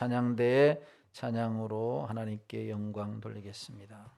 찬양대의 찬양으로 하나님께 영광 돌리겠습니다.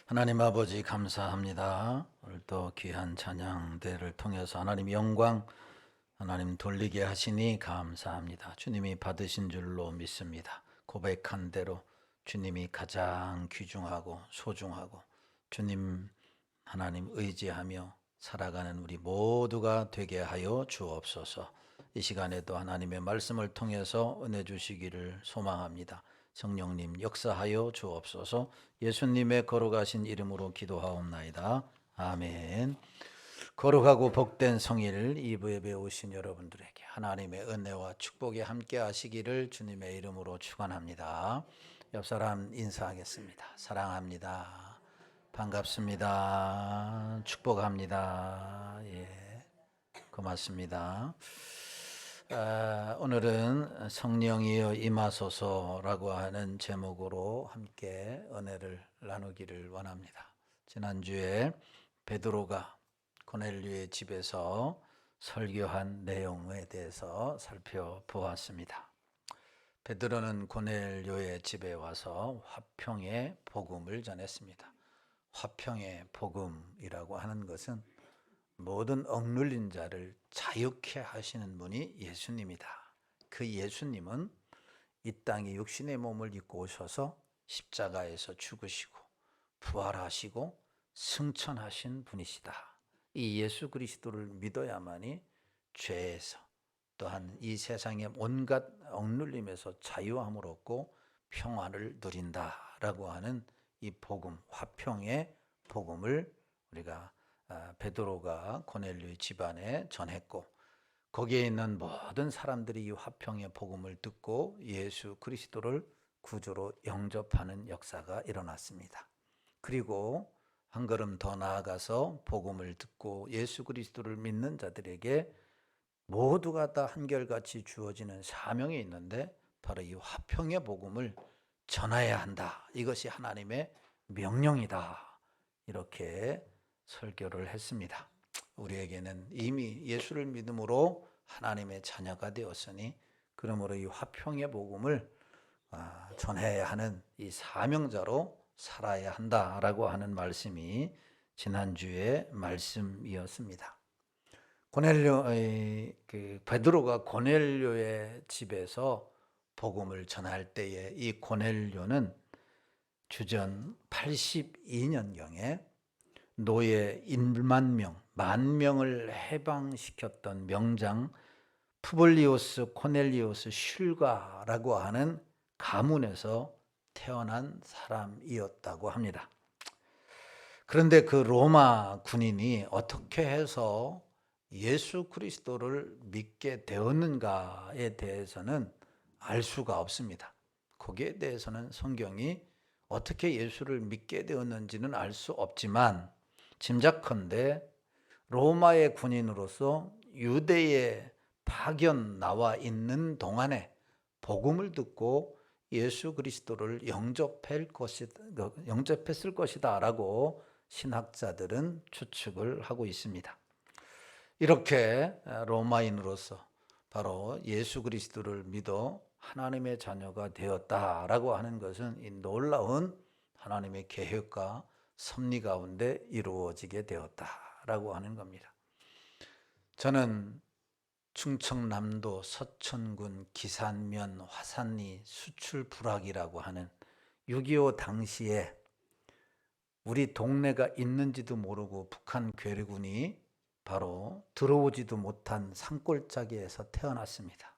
하나님 아버지 감사합니다. 오늘도 귀한 찬양대를 통해서 하나님 영광 하나님 돌리게 하시니 감사합니다. 주님이 받으신 줄로 믿습니다. 고백한 대로 주님이 가장 귀중하고 소중하고 주님 하나님 의지하며 살아가는 우리 모두가 되게 하여 주옵소서. 이 시간에도 하나님의 말씀을 통해서 은혜 주시기를 소망합니다. 성령님 역사하여 주옵소서. 예수님의 거룩하신 이름으로 기도하옵나이다. 아멘. 거룩하고 복된 성일 2부에 오신 여러분들에게 하나님의 은혜와 축복이 함께 하시기를 주님의 이름으로 축원합니다. 옆 사람 인사하겠습니다. 사랑합니다. 반갑습니다. 축복합니다. 예, 고맙습니다. 오늘은 성령이여 임하소서라고 하는 제목으로 함께 은혜를 나누기를 원합니다. 지난주에 베드로가 고넬료의 집에서 설교한 내용에 대해서 살펴보았습니다. 베드로는 고넬료의 집에 와서 화평의 복음을 전했습니다. 화평의 복음이라고 하는 것은 모든 억눌린 자를 자유케 하시는 분이 예수님이다. 그 예수님은 이 땅에 육신의 몸을 입고 오셔서 십자가에서 죽으시고 부활하시고 승천하신 분이시다. 이 예수 그리스도를 믿어야만이 죄에서 또한 이 세상의 온갖 억눌림에서 자유함을 얻고 평안을 누린다라고 하는 이 복음, 화평의 복음을 우리가 베드로가 고넬료의 집안에 전했고, 거기에 있는 모든 사람들이 이 화평의 복음을 듣고 예수 그리스도를 구주로 영접하는 역사가 일어났습니다. 그리고 한 걸음 더 나아가서 복음을 듣고 예수 그리스도를 믿는 자들에게 모두가 다 한결같이 주어지는 사명이 있는데 바로 이 화평의 복음을 전해야 한다. 이것이 하나님의 명령이다. 이렇게 설교를 했습니다. 우리에게는 이미 예수를 믿음으로 하나님의 자녀가 되었으니 그러므로 이 화평의 복음을 전해야 하는 이 사명자로 살아야 한다라고 하는 말씀이 지난주의 말씀이었습니다. 베드로가 고넬료의 집에서 복음을 전할 때에 이 고넬료는 주전 82년경에 노예 1만 명, 10,000명을 해방시켰던 명장 푸블리오스 코넬리오스 슐가라고 하는 가문에서 태어난 사람이었다고 합니다. 그런데 그 로마 군인이 어떻게 해서 예수 그리스도를 믿게 되었는가에 대해서는 알 수가 없습니다. 거기에 대해서는 성경이 어떻게 예수를 믿게 되었는지는 알 수 없지만 짐작컨대 로마의 군인으로서 유대에 파견 나와 있는 동안에 복음을 듣고 예수 그리스도를 영접했을 것이다 라고 신학자들은 추측을 하고 있습니다. 이렇게 로마인으로서 바로 예수 그리스도를 믿어 하나님의 자녀가 되었다라고 하는 것은 이 놀라운 하나님의 계획과 섭리 가운데 이루어지게 되었다라고 하는 겁니다. 저는 충청남도 서천군 기산면 화산리 수출부락이라고 하는 6.25 당시에 우리 동네가 있는지도 모르고 북한 괴뢰군이 바로 들어오지도 못한 산골짜기에서 태어났습니다.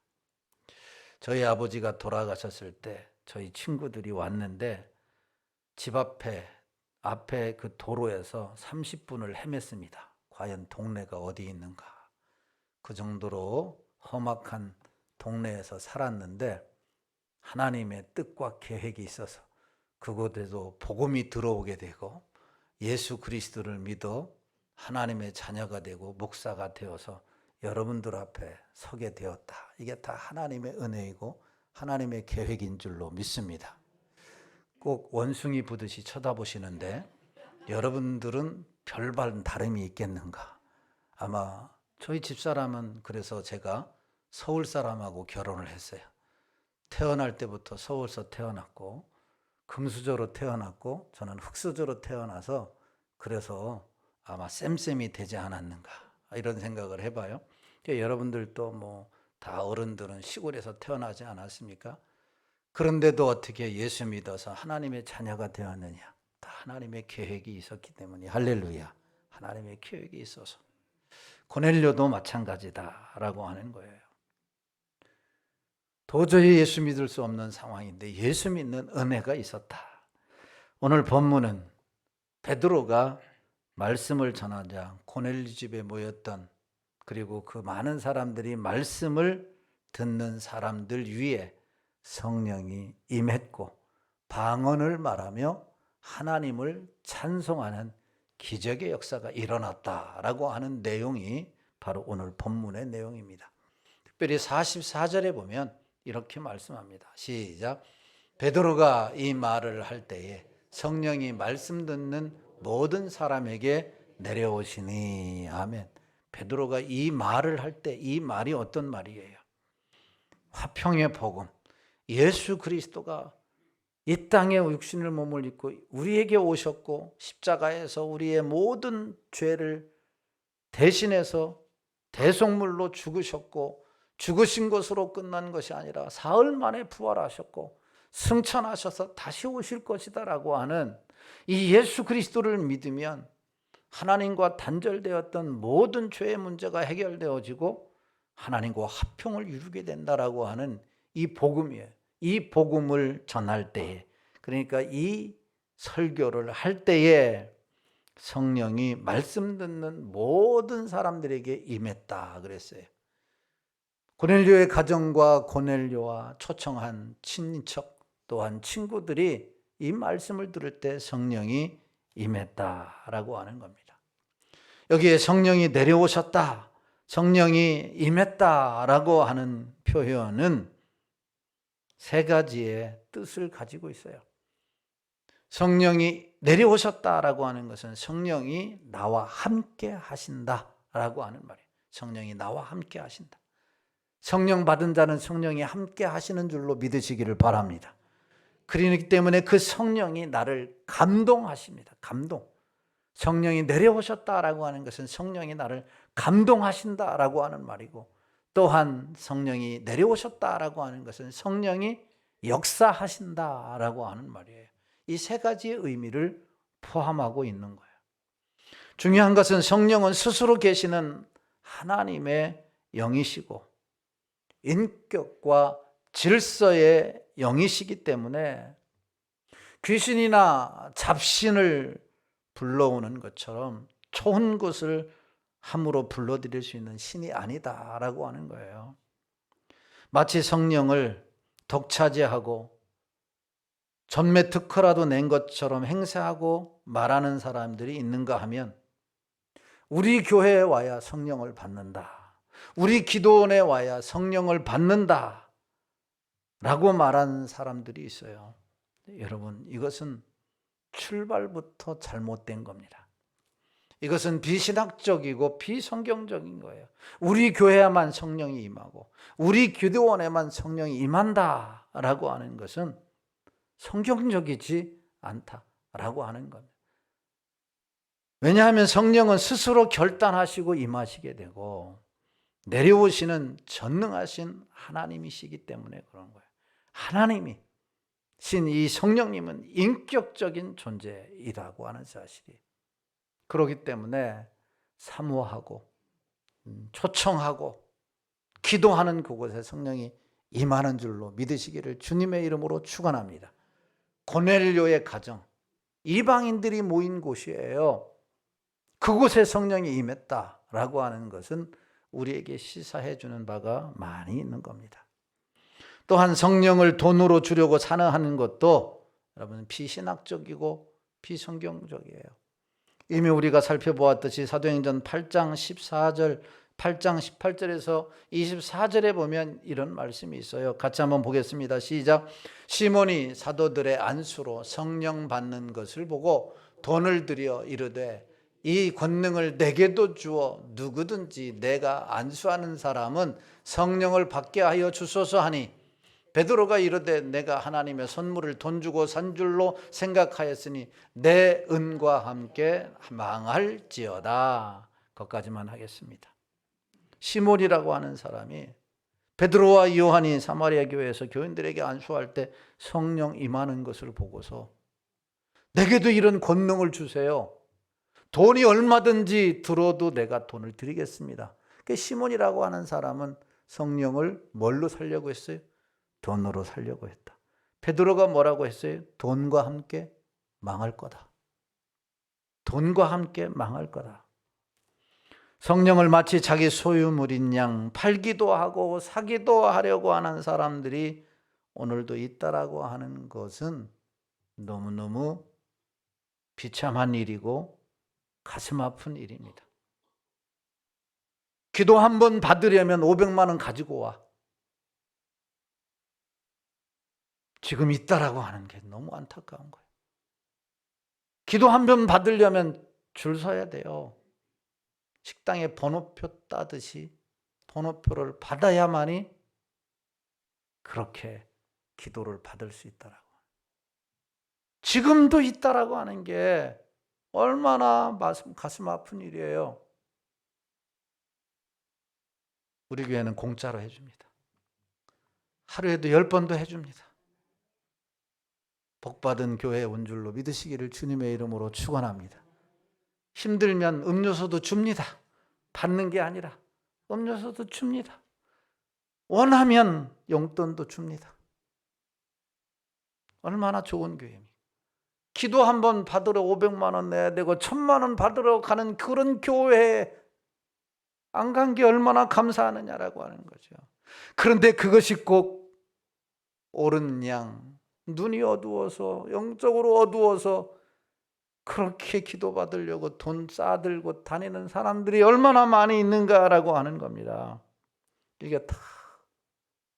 저희 아버지가 돌아가셨을 때 저희 친구들이 왔는데 집 앞에 그 도로에서 30분을 헤맸습니다. 과연 동네가 어디 있는가. 그 정도로 험악한 동네에서 살았는데 하나님의 뜻과 계획이 있어서 그곳에도 복음이 들어오게 되고 예수 그리스도를 믿어 하나님의 자녀가 되고 목사가 되어서 여러분들 앞에 서게 되었다. 이게 다 하나님의 은혜이고 하나님의 계획인 줄로 믿습니다. 꼭 원숭이 보듯이 쳐다보시는데 여러분들은 별반 다름이 있겠는가? 아마 저희 집사람은 그래서 제가 서울 사람하고 결혼을 했어요. 태어날 때부터 서울서 태어났고 금수저로 태어났고 저는 흙수저로 태어나서 그래서 아마 쌤쌤이 되지 않았는가 이런 생각을 해봐요. 여러분들도 뭐 다 어른들은 시골에서 태어나지 않았습니까? 그런데도 어떻게 예수 믿어서 하나님의 자녀가 되었느냐? 다 하나님의 계획이 있었기 때문에 할렐루야. 하나님의 계획이 있어서 고넬료도 마찬가지다라고 하는 거예요. 도저히 예수 믿을 수 없는 상황인데 예수 믿는 은혜가 있었다. 오늘 본문은 베드로가 말씀을 전하자 고넬료 집에 모였던 그리고 그 많은 사람들이 말씀을 듣는 사람들 위에 성령이 임했고 방언을 말하며 하나님을 찬송하는 기적의 역사가 일어났다라고 하는 내용이 바로 오늘 본문의 내용입니다. 특별히 44절에 보면 이렇게 말씀합니다. 시작. 베드로가 이 말을 할 때에 성령이 말씀 듣는 모든 사람에게 내려오시니. 아멘. 베드로가 이 말을 할 때 이 말이 어떤 말이에요? 화평의 복음. 예수 그리스도가 이 땅에 육신을 몸을 입고 우리에게 오셨고 십자가에서 우리의 모든 죄를 대신해서 대속물로 죽으셨고 죽으신 것으로 끝난 것이 아니라 사흘 만에 부활하셨고 승천하셔서 다시 오실 것이다 라고 하는 이 예수 그리스도를 믿으면 하나님과 단절되었던 모든 죄의 문제가 해결되어지고 하나님과 화평을 이루게 된다라고 하는 이 복음이에요. 이 복음을 전할 때에, 그러니까 이 설교를 할 때에 성령이 말씀 듣는 모든 사람들에게 임했다 그랬어요. 고넬료의 가정과 고넬료와 초청한 친인척 또한 친구들이 이 말씀을 들을 때 성령이 임했다라고 하는 겁니다. 여기에 성령이 내려오셨다, 성령이 임했다라고 하는 표현은 세 가지의 뜻을 가지고 있어요. 성령이 내려오셨다라고 하는 것은 성령이 나와 함께 하신다라고 하는 말이에요. 성령이 나와 함께 하신다. 성령 받은 자는 성령이 함께 하시는 줄로 믿으시기를 바랍니다. 그렇기 때문에 그 성령이 나를 감동하십니다. 감동. 성령이 내려오셨다라고 하는 것은 성령이 나를 감동하신다라고 하는 말이고, 또한 성령이 내려오셨다라고 하는 것은 성령이 역사하신다라고 하는 말이에요. 이 세 가지의 의미를 포함하고 있는 거예요. 중요한 것은 성령은 스스로 계시는 하나님의 영이시고 인격과 질서의 영이시기 때문에 귀신이나 잡신을 불러오는 것처럼 좋은 것을 함으로 불러들일 수 있는 신이 아니다라고 하는 거예요. 마치 성령을 독차지하고 전매 특허라도 낸 것처럼 행세하고 말하는 사람들이 있는가 하면, 우리 교회에 와야 성령을 받는다, 우리 기도원에 와야 성령을 받는다 라고 말하는 사람들이 있어요. 여러분, 이것은 출발부터 잘못된 겁니다. 이것은 비신학적이고 비성경적인 거예요. 우리 교회에만 성령이 임하고 우리 기도원에만 성령이 임한다라고 하는 것은 성경적이지 않다라고 하는 겁니다. 왜냐하면 성령은 스스로 결단하시고 임하시게 되고 내려오시는 전능하신 하나님이시기 때문에 그런 거예요. 하나님이 신 이 성령님은 인격적인 존재이라고 하는 사실이, 그렇기 때문에 사모하고 초청하고 기도하는 그곳에 성령이 임하는 줄로 믿으시기를 주님의 이름으로 축원합니다. 고넬료의 가정, 이방인들이 모인 곳이에요. 그곳에 성령이 임했다라고 하는 것은 우리에게 시사해 주는 바가 많이 있는 겁니다. 또한 성령을 돈으로 주려고 산화하는 것도 여러분 비신학적이고 비성경적이에요. 이미 우리가 살펴보았듯이 사도행전 8장 14절, 8장 18절에서 24절에 보면 이런 말씀이 있어요. 같이 한번 보겠습니다. 시작. 시몬이 사도들의 안수로 성령 받는 것을 보고 돈을 들여 이르되 이 권능을 내게도 주어 누구든지 내가 안수하는 사람은 성령을 받게 하여 주소서 하니, 베드로가 이르되 내가 하나님의 선물을 돈 주고 산 줄로 생각하였으니 내 은과 함께 망할지어다. 거기까지만 하겠습니다. 시몬이라고 하는 사람이 베드로와 요한이 사마리아 교회에서 교인들에게 안수할 때 성령 임하는 것을 보고서 내게도 이런 권능을 주세요. 돈이 얼마든지 들어도 내가 돈을 드리겠습니다. 그 시몬이라고 하는 사람은 성령을 뭘로 살려고 했어요? 돈으로 살려고 했다. 베드로가 뭐라고 했어요? 돈과 함께 망할 거다. 돈과 함께 망할 거다. 성령을 마치 자기 소유물인 양 팔기도 하고 사기도 하려고 하는 사람들이 오늘도 있다라고 하는 것은 너무너무 비참한 일이고 가슴 아픈 일입니다. 기도 한 번 받으려면 500만 원 가지고 와. 지금 있다라고 하는 게 너무 안타까운 거예요. 기도 한 번 받으려면 줄 서야 돼요. 식당에 번호표 따듯이 번호표를 받아야만이 그렇게 기도를 받을 수 있다라고. 지금도 있다라고 하는 게 얼마나 가슴 아픈 일이에요. 우리 교회는 공짜로 해줍니다. 하루에도 10번도 해줍니다. 복받은 교회에 온 줄로 믿으시기를 주님의 이름으로 축원합니다. 힘들면 음료수도 줍니다. 받는 게 아니라 음료수도 줍니다. 원하면 용돈도 줍니다. 얼마나 좋은 교회입니까? 기도 한 번 받으러 500만 원 내야 되고 1000만 원 받으러 가는 그런 교회에 안 간 게 얼마나 감사하느냐라고 하는 거죠. 그런데 그것이 꼭 옳은 양, 눈이 어두워서 영적으로 어두워서 그렇게 기도받으려고 돈 싸들고 다니는 사람들이 얼마나 많이 있는가라고 하는 겁니다. 이게 다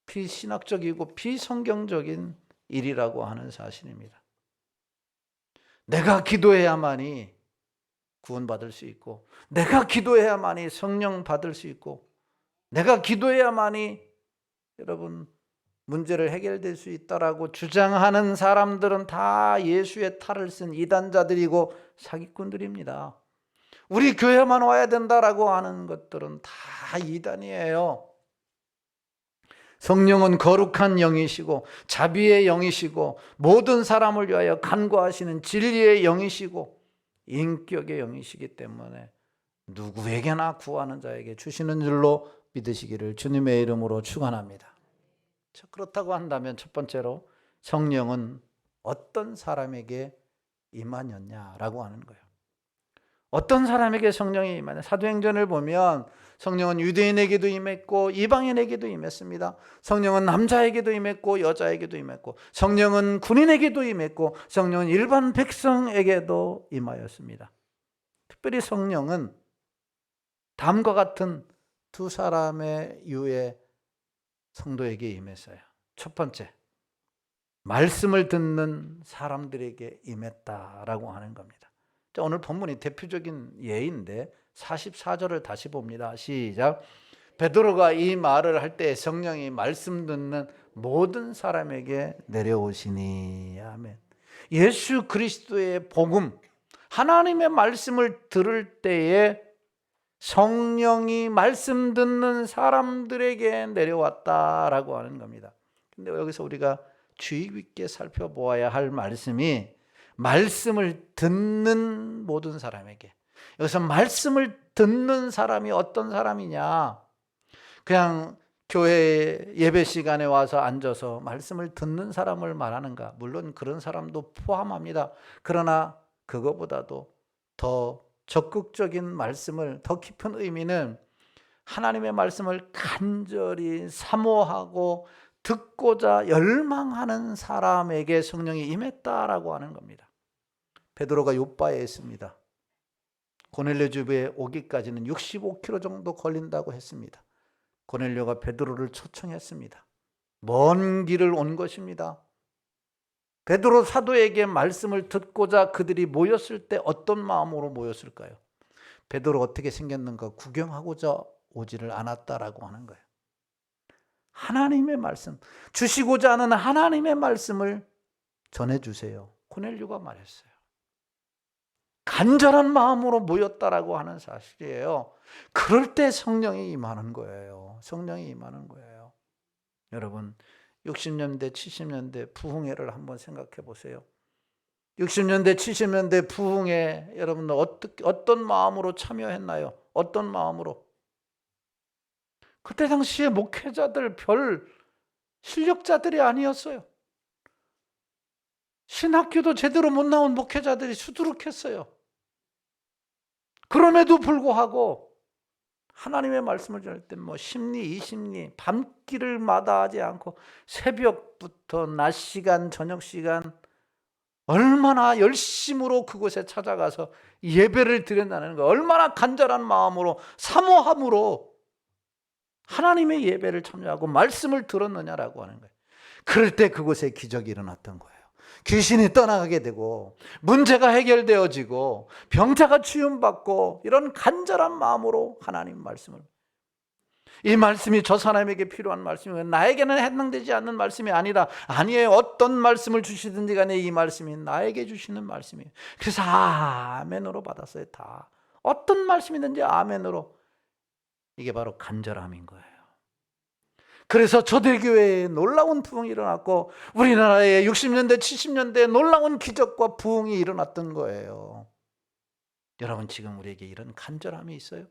비신학적이고 비성경적인 일이라고 하는 사실입니다. 내가 기도해야만이 구원받을 수 있고, 내가 기도해야만이 성령 받을 수 있고, 내가 기도해야만이 여러분 문제를 해결될 수 있다라고 주장하는 사람들은 다 예수의 탈을 쓴 이단자들이고 사기꾼들입니다. 우리 교회만 와야 된다라고 하는 것들은 다 이단이에요. 성령은 거룩한 영이시고 자비의 영이시고 모든 사람을 위하여 간구하시는 진리의 영이시고 인격의 영이시기 때문에 누구에게나 구하는 자에게 주시는 줄로 믿으시기를 주님의 이름으로 축원합니다. 그렇다고 한다면 첫 번째로 성령은 어떤 사람에게 임하였냐라고 하는 거예요. 어떤 사람에게 성령이 임하냐? 사도행전을 보면 성령은 유대인에게도 임했고 이방인에게도 임했습니다. 성령은 남자에게도 임했고 여자에게도 임했고 성령은 군인에게도 임했고 성령은 일반 백성에게도 임하였습니다. 특별히 성령은 다음과 같은 두 사람의 유의 성도에게 임했어요. 첫 번째, 말씀을 듣는 사람들에게 임했다라고 하는 겁니다. 자, 오늘 본문이 대표적인 예인데 44절을 다시 봅니다. 시작. 베드로가 이 말을 할 때 성령이 말씀 듣는 모든 사람에게 내려오시니. 아멘. 예수 그리스도의 복음, 하나님의 말씀을 들을 때에 성령이 말씀 듣는 사람들에게 내려왔다라고 하는 겁니다. 근데 여기서 우리가 주의 깊게 살펴보아야 할 말씀이 말씀을 듣는 모든 사람에게. 여기서 말씀을 듣는 사람이 어떤 사람이냐? 그냥 교회 예배 시간에 와서 앉아서 말씀을 듣는 사람을 말하는가? 물론 그런 사람도 포함합니다. 그러나 그거보다도 더 적극적인 말씀을, 더 깊은 의미는 하나님의 말씀을 간절히 사모하고 듣고자 열망하는 사람에게 성령이 임했다라고 하는 겁니다. 베드로가 요바에 있습니다. 고넬료 집에 오기까지는 65km 정도 걸린다고 했습니다. 고넬료가 베드로를 초청했습니다. 먼 길을 온 것입니다. 베드로 사도에게 말씀을 듣고자 그들이 모였을 때 어떤 마음으로 모였을까요? 베드로 어떻게 생겼는가 구경하고자 오지를 않았다라고 하는 거예요. 하나님의 말씀, 주시고자 하는 하나님의 말씀을 전해주세요. 고넬료가 말했어요. 간절한 마음으로 모였다라고 하는 사실이에요. 그럴 때 성령이 임하는 거예요. 성령이 임하는 거예요. 여러분, 60년대, 70년대 부흥회를 한번 생각해 보세요. 60년대, 70년대 부흥회 여러분 어떤 마음으로 참여했나요? 어떤 마음으로? 그때 당시에 목회자들 별 실력자들이 아니었어요. 신학교도 제대로 못 나온 목회자들이 수두룩했어요. 그럼에도 불구하고 하나님의 말씀을 전할 때 심리, 이심리, 밤길을 마다하지 않고 새벽부터 낮 시간, 저녁 시간 얼마나 열심으로 그곳에 찾아가서 예배를 드린다는 거예요. 얼마나 간절한 마음으로 사모함으로 하나님의 예배를 참여하고 말씀을 들었느냐라고 하는 거예요. 그럴 때 그곳에 기적이 일어났던 거예요. 귀신이 떠나가게 되고 문제가 해결되어지고 병자가 치유받고 이런 간절한 마음으로 하나님 말씀을, 이 말씀이 저 사람에게 필요한 말씀이고 나에게는 해당되지 않는 말씀이 아니라 아니에요. 어떤 말씀을 주시든지 간에 이 말씀이 나에게 주시는 말씀이에요. 그래서 아멘으로 받았어요. 다 어떤 말씀이든지 아멘으로. 이게 바로 간절함인 거예요. 그래서 초대교회에 놀라운 부흥이 일어났고 우리나라에 60년대 70년대에 놀라운 기적과 부흥이 일어났던 거예요. 여러분, 지금 우리에게 이런 간절함이 있어요?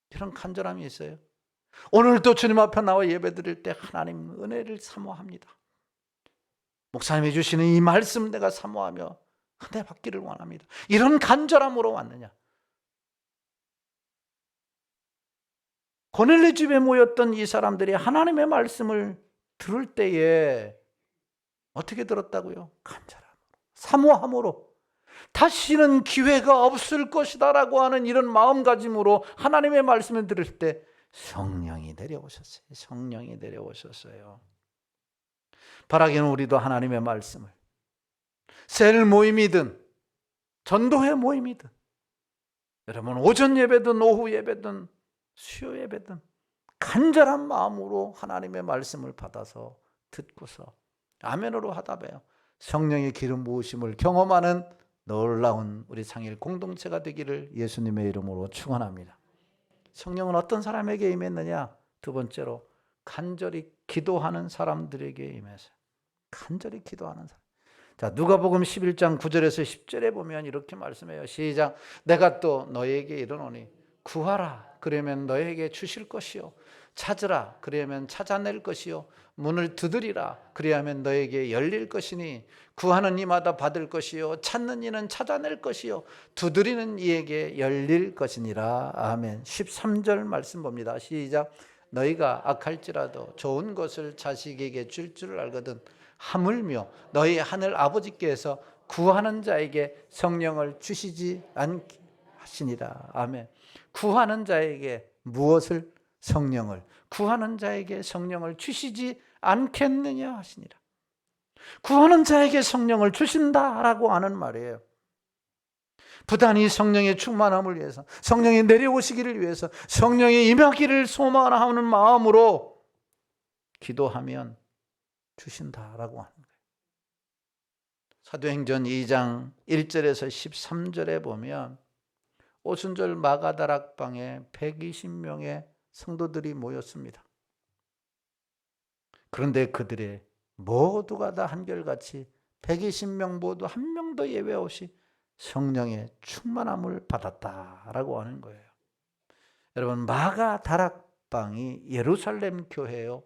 이런 간절함이 있어요? 오늘도 주님 앞에 나와 예배드릴 때 하나님 은혜를 사모합니다. 목사님이 주시는 이 말씀 내가 사모하며 은혜 받기를 원합니다. 이런 간절함으로 왔느냐? 고넬료 집에 모였던 이 사람들이 하나님의 말씀을 들을 때에 어떻게 들었다고요? 간절함으로, 사모함으로, 다시는 기회가 없을 것이다 라고 하는 이런 마음가짐으로 하나님의 말씀을 들을 때 성령이 내려오셨어요. 성령이 내려오셨어요. 바라기는 우리도 하나님의 말씀을 셀 모임이든 전도회 모임이든 여러분 오전 예배든 오후 예배든 수요 예배든 간절한 마음으로 하나님의 말씀을 받아서 듣고서 아멘으로 하다 봐요. 성령의 기름 부으심을 경험하는 놀라운 우리 상일 공동체가 되기를 예수님의 이름으로 축원합니다. 성령은 어떤 사람에게 임했느냐? 두 번째로 간절히 기도하는 사람들에게 임했어요. 간절히 기도하는 사람. 자, 누가복음 11장 9절에서 10절에 보면 이렇게 말씀해요. 시작. 내가 또 너에게 이르노니 구하라 그러면 너에게 주실 것이요 찾으라 그러면 찾아낼 것이요 문을 두드리라 그리하면 너에게 열릴 것이니 구하는 이마다 받을 것이요 찾는 이는 찾아낼 것이요 두드리는 이에게 열릴 것이니라. 아멘. 13절 말씀 봅니다. 시작. 너희가 악할지라도 좋은 것을 자식에게 줄 줄 알거든 하물며 너희 하늘 아버지께서 구하는 자에게 성령을 주시지 않으시니라. 아멘. 구하는 자에게 무엇을? 성령을. 구하는 자에게 성령을 주시지 않겠느냐 하시니라. 구하는 자에게 성령을 주신다라고 하는 말이에요. 부단히 성령의 충만함을 위해서, 성령이 내려오시기를 위해서, 성령이 임하기를 소망하는 마음으로 기도하면 주신다라고 하는 거예요. 사도행전 2장 1절에서 13절에 보면 오순절 마가다락방에 120명의 성도들이 모였습니다. 그런데 그들의 모두가 다 한결같이 120명 모두 한 명도 예외 없이 성령의 충만함을 받았다라고 하는 거예요. 여러분, 마가다락방이 예루살렘 교회요.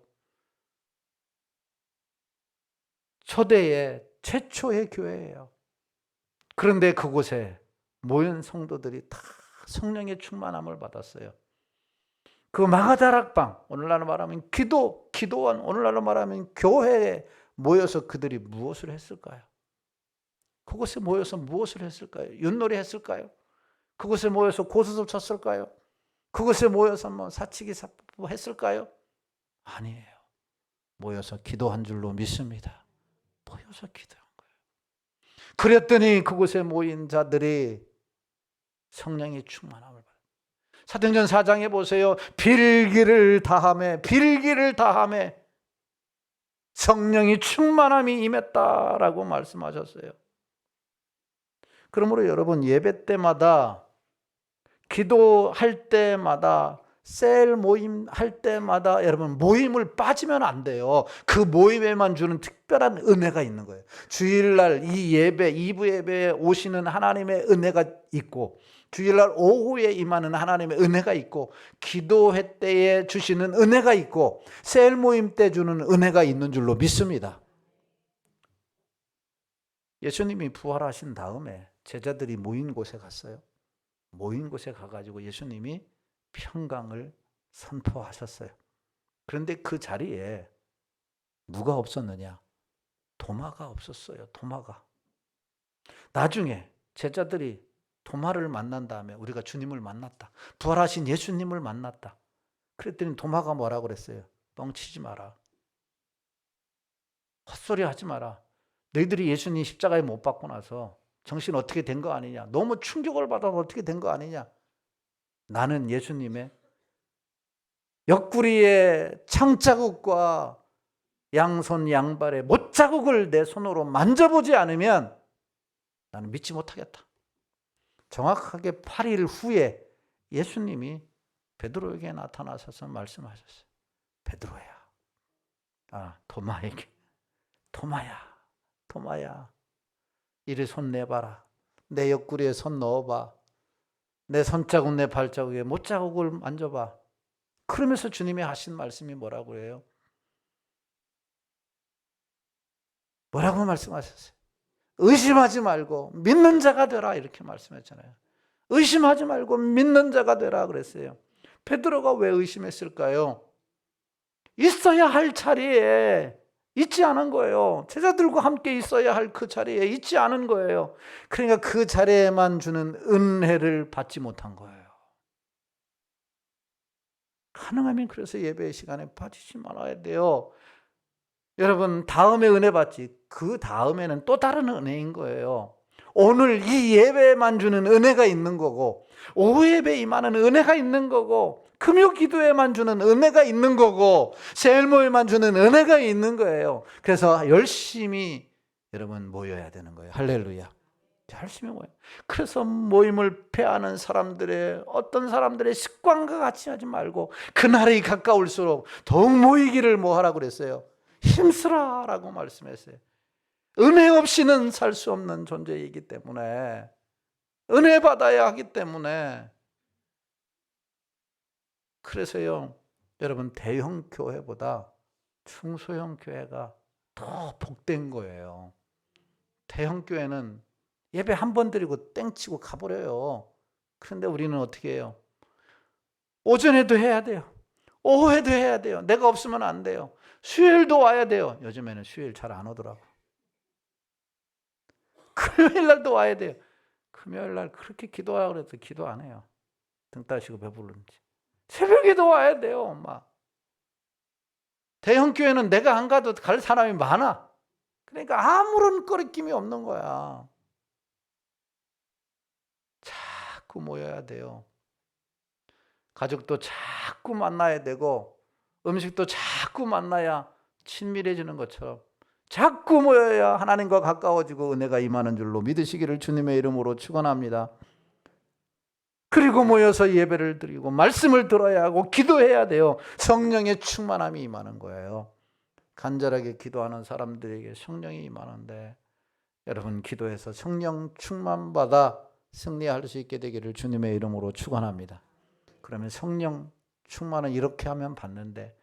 초대의 최초의 교회예요. 그런데 그곳에 모인 성도들이 다 성령의 충만함을 받았어요. 그 마가다락방, 오늘날로 말하면 기도원, 오늘날로 말하면 교회에 모여서 그들이 무엇을 했을까요? 그곳에 모여서 무엇을 했을까요? 윷놀이 했을까요? 그곳에 모여서 고스톱 쳤을까요? 그곳에 모여서 사치기 사포 했을까요? 아니에요. 모여서 기도한 줄로 믿습니다. 모여서 기도한 거예요. 그랬더니 그곳에 모인 자들이 성령의 충만함을 받았어요. 사도행전 4장에 보세요. 빌기를 다하매 성령이 충만함이 임했다라고 말씀하셨어요. 그러므로 여러분, 예배 때마다, 기도할 때마다, 셀 모임 할 때마다 여러분 모임을 빠지면 안 돼요. 그 모임에만 주는 특별한 은혜가 있는 거예요. 주일날 이 예배, 2부 예배에 오시는 하나님의 은혜가 있고, 주일날 오후에 임하는 하나님의 은혜가 있고, 기도회 때에 주시는 은혜가 있고, 셀 모임 때 주는 은혜가 있는 줄로 믿습니다. 예수님이 부활하신 다음에 제자들이 모인 곳에 갔어요. 모인 곳에 가가지고 예수님이 평강을 선포하셨어요. 그런데 그 자리에 누가 없었느냐? 도마가 없었어요. 도마가. 나중에 제자들이 도마를 만난 다음에 우리가 주님을 만났다, 부활하신 예수님을 만났다, 그랬더니 도마가 뭐라고 그랬어요? 뻥치지 마라, 헛소리 하지 마라. 너희들이 예수님 십자가에 못 박고 나서 정신 어떻게 된 거 아니냐, 너무 충격을 받아서 어떻게 된 거 아니냐. 나는 예수님의 옆구리에 창자국과 양손 양발에 못자국을 내 손으로 만져보지 않으면 나는 믿지 못하겠다. 정확하게 8일 후에 예수님이 베드로에게 나타나셔서 말씀하셨어요. 베드로야, 도마에게, 도마야, 이리 손 내봐라. 내 옆구리에 손 넣어봐. 내 손자국, 내 발자국에 못자국을 만져봐. 그러면서 주님이 하신 말씀이 뭐라고 해요? 뭐라고 말씀하셨어요? 의심하지 말고 믿는 자가 되라, 이렇게 말씀했잖아요. 의심하지 말고 믿는 자가 되라 그랬어요. 베드로가 왜 의심했을까요? 있어야 할 자리에 있지 않은 거예요. 제자들과 함께 있어야 할 그 자리에 있지 않은 거예요. 그러니까 그 자리에만 주는 은혜를 받지 못한 거예요. 가능하면 그래서 예배 시간에 빠지지 말아야 돼요. 여러분, 다음에 은혜 받지, 그 다음에는 또 다른 은혜인 거예요. 오늘 이 예배에만 주는 은혜가 있는 거고, 오후 예배에 임하는 은혜가 있는 거고, 금요 기도에만 주는 은혜가 있는 거고, 세일모에만 주는 은혜가 있는 거예요. 그래서 열심히 여러분 모여야 되는 거예요. 할렐루야. 열심히 모여. 그래서 모임을 패하는 사람들의, 어떤 사람들의 습관과 같이 하지 말고 그날이 가까울수록 더욱 모이기를 뭐 하라고 그랬어요? 힘쓰라라고 말씀했어요. 은혜 없이는 살 수 없는 존재이기 때문에, 은혜 받아야 하기 때문에. 그래서요, 여러분, 대형 교회보다 중소형 교회가 더 복된 거예요. 대형 교회는 예배 한 번 드리고 땡치고 가버려요. 그런데 우리는 어떻게 해요? 오전에도 해야 돼요. 오후에도 해야 돼요. 내가 없으면 안 돼요. 수요일도 와야 돼요. 요즘에는 수요일 잘 안 오더라고. 금요일 날도 와야 돼요. 금요일 날 그렇게 기도하라 그래도 기도 안 해요. 등 따시고 배부른지. 새벽에도 와야 돼요. 막. 대형 교회는 내가 안 가도 갈 사람이 많아. 그러니까 아무런 꺼리낌이 없는 거야. 자꾸 모여야 돼요. 가족도 자꾸 만나야 되고, 음식도 자꾸 만나야 친밀해지는 것처럼 자꾸 모여야 하나님과 가까워지고 은혜가 임하는 줄로 믿으시기를 주님의 이름으로 축원합니다. 그리고 모여서 예배를 드리고 말씀을 들어야 하고 기도해야 돼요. 성령의 충만함이 임하는 거예요. 간절하게 기도하는 사람들에게 성령이 임하는데, 여러분 기도해서 성령 충만받아 승리할 수 있게 되기를 주님의 이름으로 축원합니다. 그러면 성령 충만은 이렇게 하면 받는데,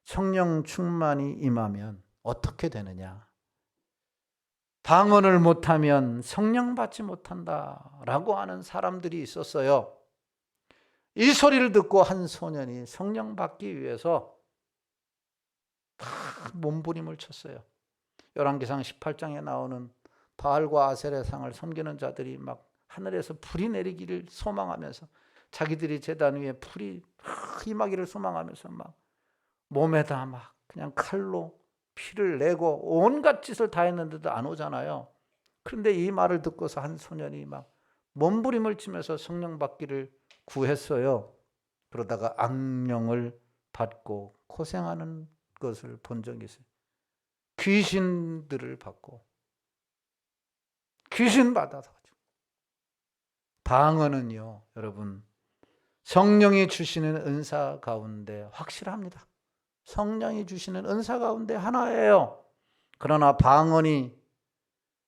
성령 충만이 임하면 어떻게 되느냐? 방언을 못하면 성령 받지 못한다라고 하는 사람들이 있었어요. 이 소리를 듣고 한 소년이 성령 받기 위해서 다 몸부림을 쳤어요. 열왕기상 18장에 나오는 바알과 아셀의 상을 섬기는 자들이 막 하늘에서 불이 내리기를 소망하면서, 자기들이 제단 위에 불이 임하기를 소망하면서 막 몸에다 막 그냥 칼로 피를 내고 온갖 짓을 다 했는데도 안 오잖아요. 그런데 이 말을 듣고서 한 소년이 막 몸부림을 치면서 성령 받기를 구했어요. 그러다가 악령을 받고 고생하는 것을 본 적이 있어요. 귀신들을 받고 귀신 받아서. 방언은요, 여러분, 성령이 주시는 은사 가운데 확실합니다. 성령이 주시는 은사 가운데 하나예요. 그러나 방언이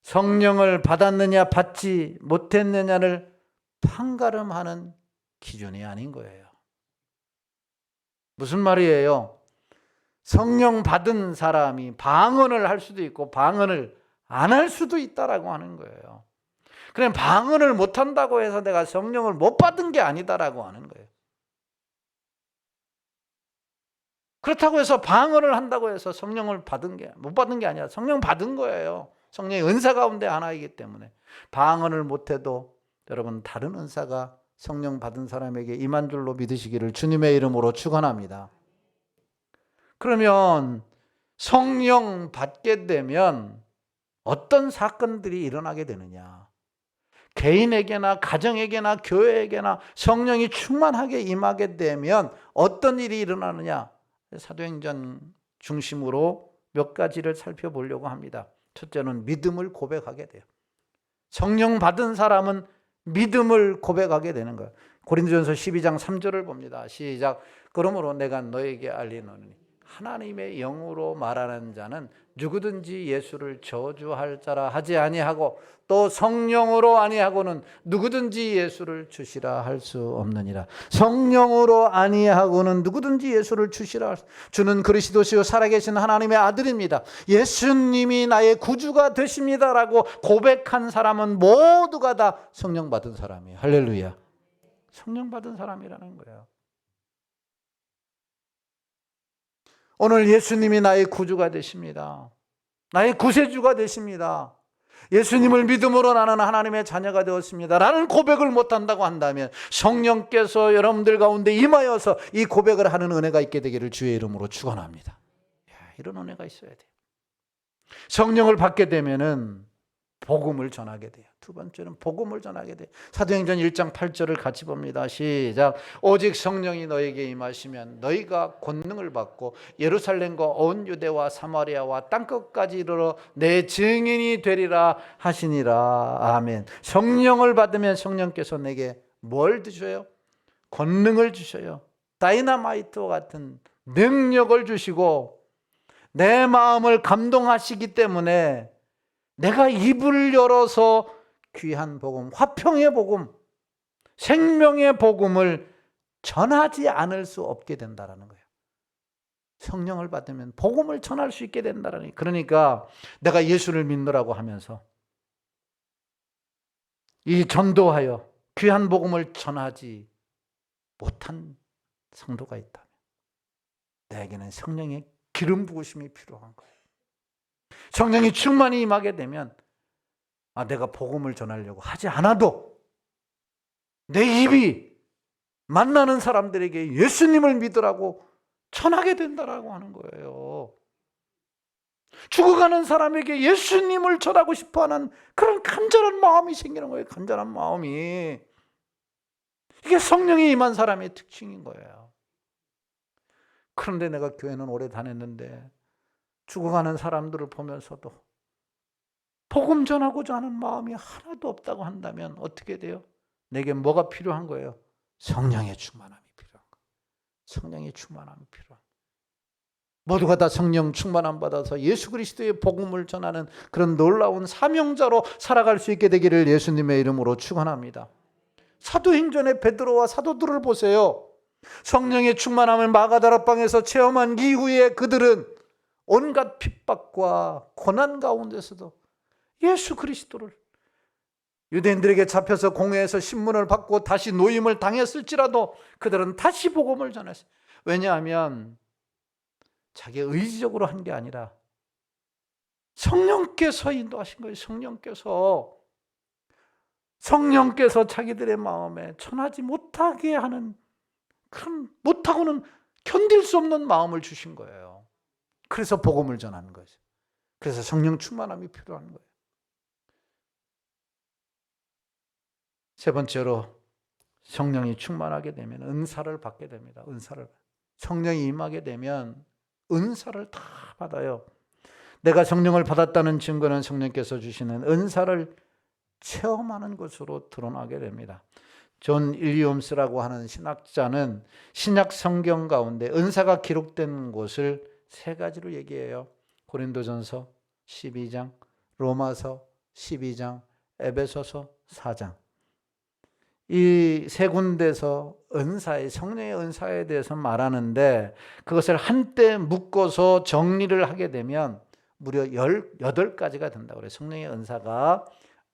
성령을 받았느냐 받지 못했느냐를 판가름하는 기준이 아닌 거예요. 무슨 말이에요? 성령 받은 사람이 방언을 할 수도 있고 방언을 안 할 수도 있다라고 하는 거예요. 그냥 방언을 못한다고 해서 내가 성령을 못 받은 게 아니다라고 하는 거예요. 그렇다고 해서 방언을 한다고 해서 성령을 못 받은 게 아니라 성령 받은 거예요. 성령의 은사 가운데 하나이기 때문에. 방언을 못해도 여러분 다른 은사가 성령 받은 사람에게 임한 줄로 믿으시기를 주님의 이름으로 축원합니다. 그러면 성령 받게 되면 어떤 사건들이 일어나게 되느냐? 개인에게나 가정에게나 교회에게나 성령이 충만하게 임하게 되면 어떤 일이 일어나느냐? 사도행전 중심으로 몇 가지를 살펴보려고 합니다. 첫째는 믿음을 고백하게 돼요. 성령 받은 사람은 믿음을 고백하게 되는 거예요. 고린도전서 12장 3절을 봅니다. 시작. 그러므로 내가 너에게 알리노니 하나님의 영으로 말하는 자는 누구든지 예수를 저주할 자라 하지 아니하고 또 성령으로 아니하고는 누구든지 예수를 주시라 할 수 없느니라. 성령으로 아니하고는 누구든지 예수를 주시라. 주는 그리스도시요 살아계신 하나님의 아들입니다. 예수님이 나의 구주가 되십니다라고 고백한 사람은 모두가 다 성령 받은 사람이에요. 할렐루야. 성령 받은 사람이라는 거예요. 오늘 예수님이 나의 구주가 되십니다. 나의 구세주가 되십니다. 예수님을 믿음으로 나는 하나님의 자녀가 되었습니다 라는 고백을 못한다고 한다면 성령께서 여러분들 가운데 임하여서 이 고백을 하는 은혜가 있게 되기를 주의 이름으로 축원합니다. 이런 은혜가 있어야 돼요. 성령을 받게 되면은 복음을 전하게 돼요. 두 번째는 복음을 전하게 돼요. 사도행전 1장 8절을 같이 봅니다. 시작. 오직 성령이 너에게 임하시면 너희가 권능을 받고 예루살렘과 온 유대와 사마리아와 땅끝까지 이르러 내 증인이 되리라 하시니라. 아멘. 성령을 받으면 성령께서 내게 뭘 주셔요? 권능을 주셔요. 다이너마이트와 같은 능력을 주시고 내 마음을 감동하시기 때문에 내가 입을 열어서 귀한 복음, 화평의 복음, 생명의 복음을 전하지 않을 수 없게 된다는 거예요. 성령을 받으면 복음을 전할 수 있게 된다는 거예요. 그러니까 내가 예수를 믿노라고 하면서 이 전도하여 귀한 복음을 전하지 못한 성도가 있다면 내게는 성령의 기름 부으심이 필요한 거예요. 성령이 충만히 임하게 되면 내가 복음을 전하려고 하지 않아도 내 입이 만나는 사람들에게 예수님을 믿으라고 전하게 된다라고 하는 거예요. 죽어가는 사람에게 예수님을 전하고 싶어하는 그런 간절한 마음이 생기는 거예요. 간절한 마음이. 이게 성령이 임한 사람의 특징인 거예요. 그런데 내가 교회는 오래 다녔는데 죽어가는 사람들을 보면서도 복음 전하고자 하는 마음이 하나도 없다고 한다면 어떻게 돼요? 내게 뭐가 필요한 거예요? 성령의 충만함이 필요한 거예요. 성령의 충만함이 필요한 거예요. 모두가 다 성령 충만함 받아서 예수 그리스도의 복음을 전하는 그런 놀라운 사명자로 살아갈 수 있게 되기를 예수님의 이름으로 축원합니다. 사도행전의 베드로와 사도들을 보세요. 성령의 충만함을 마가다락방에서 체험한 이후에 그들은 온갖 핍박과 고난 가운데서도 예수 그리스도를 유대인들에게 잡혀서 공회에서 신문을 받고 다시 노임을 당했을지라도 그들은 다시 복음을 전했어요. 왜냐하면 자기 의지적으로 한 게 아니라 성령께서 인도하신 거예요. 성령께서 자기들의 마음에 전하지 못하게 하는 그런 못하고는 견딜 수 없는 마음을 주신 거예요. 그래서 복음을 전하는 거죠. 그래서 성령 충만함이 필요한 거예요. 세 번째로 성령이 충만하게 되면 은사를 받게 됩니다. 은사를. 성령이 임하게 되면 은사를 다 받아요. 내가 성령을 받았다는 증거는 성령께서 주시는 은사를 체험하는 것으로 드러나게 됩니다. 존 일리엄스라고 하는 신학자는 신약 성경 가운데 은사가 기록된 곳을 세 가지로 얘기해요. 고린도전서 12장, 로마서 12장, 에베소서 4장. 이 세 군데서 은사의 성령의 은사에 대해서 말하는데 그것을 한때 묶어서 정리를 하게 되면 무려 18가지가 된다고 그래요. 성령의 은사가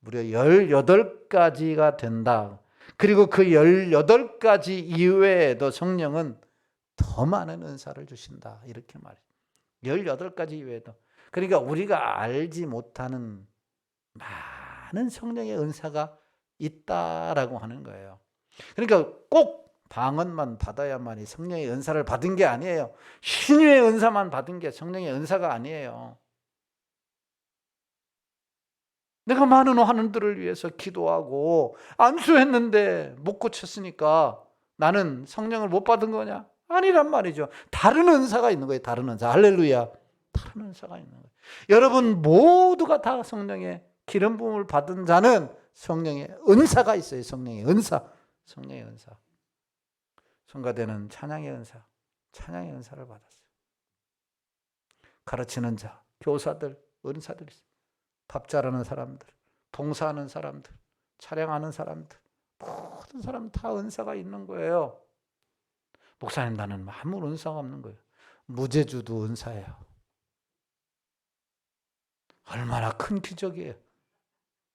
무려 18가지가 된다. 그리고 그 18가지 이외에도 성령은 더 많은 은사를 주신다. 이렇게 말해요. 18가지 이외에도. 그러니까 우리가 알지 못하는 많은 성령의 은사가 있다라고 하는 거예요. 그러니까 꼭 방언만 받아야만이 성령의 은사를 받은 게 아니에요. 신유의 은사만 받은 게 성령의 은사가 아니에요. 내가 많은 환우들을 위해서 기도하고 안수했는데 못 고쳤으니까 나는 성령을 못 받은 거냐? 아니란 말이죠. 다른 은사가 있는 거예요. 다른 은사. 할렐루야. 다른 은사가 있는 거예요. 여러분 모두가 다 성령의 기름 부음을 받은 자는 성령의 은사가 있어요. 성령의 은사. 성령의 은사. 성가대는 찬양의 은사. 찬양의 은사를 받았어요. 가르치는 자, 교사들, 은사들이 있어요. 밥 잘하는 사람들, 봉사하는 사람들, 차량하는 사람들, 모든 사람 다 은사가 있는 거예요. 목사님 나는 아무 은사가 없는 거예요. 무제주도 은사예요. 얼마나 큰 기적이에요.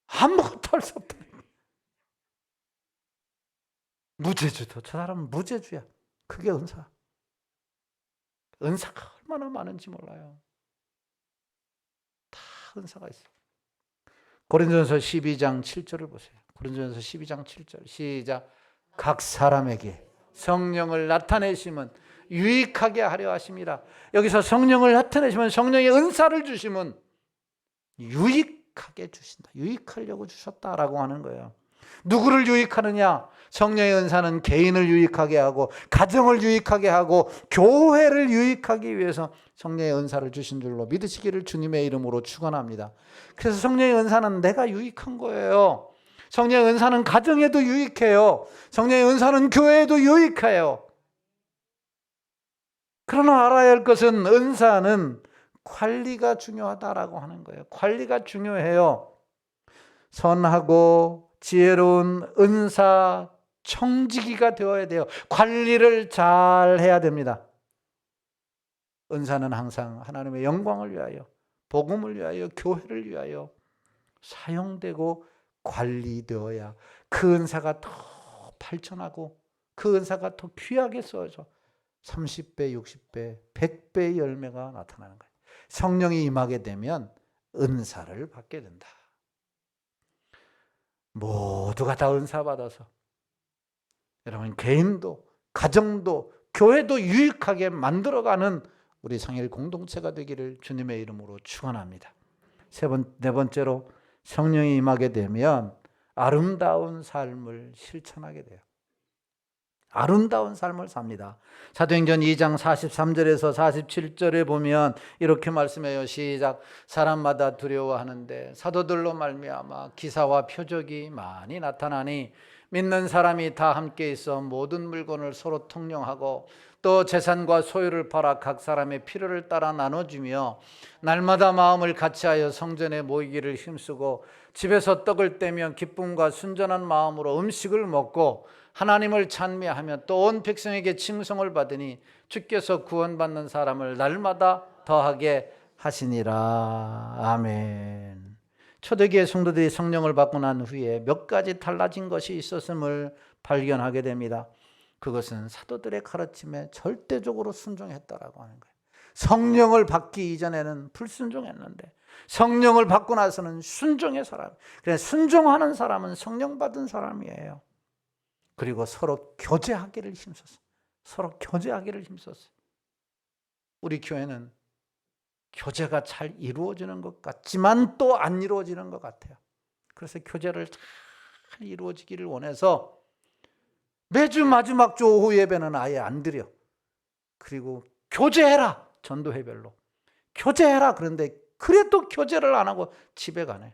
아무것도 할 수 없다. 무제주도. 저 사람은 무제주야. 그게 은사. 은사가 얼마나 많은지 몰라요. 다 은사가 있어요. 고린도전서 12장 7절을 보세요. 고린도전서 12장 7절 시작. 각 사람에게 성령을 나타내시면 유익하게 하려 하심이라. 여기서 성령을 나타내시면 성령의 은사를 주시면 유익하게 주신다. 유익하려고 주셨다라고 하는 거예요. 누구를 유익하느냐? 성령의 은사는 개인을 유익하게 하고 가정을 유익하게 하고 교회를 유익하기 위해서 성령의 은사를 주신 줄로 믿으시기를 주님의 이름으로 축원합니다. 그래서 성령의 은사는 내가 유익한 거예요. 성령의 은사는 가정에도 유익해요. 성령의 은사는 교회에도 유익해요. 그러나 알아야 할 것은 은사는 관리가 중요하다라고 하는 거예요. 관리가 중요해요. 선하고 지혜로운 은사 청지기가 되어야 돼요. 관리를 잘 해야 됩니다. 은사는 항상 하나님의 영광을 위하여, 복음을 위하여, 교회를 위하여 사용되고 관리되어야 그 은사가 더 발전하고 그 은사가 더 귀하게 써져 30배, 60배, 100배의 열매가 나타나는 거예요. 성령이 임하게 되면 은사를 받게 된다. 모두가 다 은사 받아서 여러분 개인도 가정도 교회도 유익하게 만들어가는 우리 상일 공동체가 되기를 주님의 이름으로 축원합니다. 네 번째로 성령이 임하게 되면 아름다운 삶을 실천하게 돼요. 아름다운 삶을 삽니다. 사도행전 2장 43절에서 47절에 보면 이렇게 말씀해요. 시작. 사람마다 두려워하는데 사도들로 말미암아 기사와 표적이 많이 나타나니 믿는 사람이 다 함께 있어 모든 물건을 서로 통용하고 또 재산과 소유를 팔아 각 사람의 필요를 따라 나눠주며 날마다 마음을 같이하여 성전에 모이기를 힘쓰고 집에서 떡을 떼며 기쁨과 순전한 마음으로 음식을 먹고 하나님을 찬미하며 또 온 백성에게 칭송을 받으니 주께서 구원받는 사람을 날마다 더하게 하시니라. 아멘. 초대교회 성도들이 성령을 받고 난 후에 몇 가지 달라진 것이 있었음을 발견하게 됩니다. 그것은 사도들의 가르침에 절대적으로 순종했다라고 하는 거예요. 성령을 받기 이전에는 불순종했는데 성령을 받고 나서는 순종의 사람. 그래서 순종하는 사람은 성령 받은 사람이에요. 그리고 서로 교제하기를 힘썼어요. 서로 교제하기를 힘썼어요. 우리 교회는 교제가 잘 이루어지는 것 같지만 또 안 이루어지는 것 같아요. 그래서 교제를 잘 이루어지기를 원해서 매주 마지막 주 오후 예배는 아예 안 드려. 그리고 교제해라. 전도회별로. 교제해라. 그런데 그래도 교제를 안 하고 집에 가네.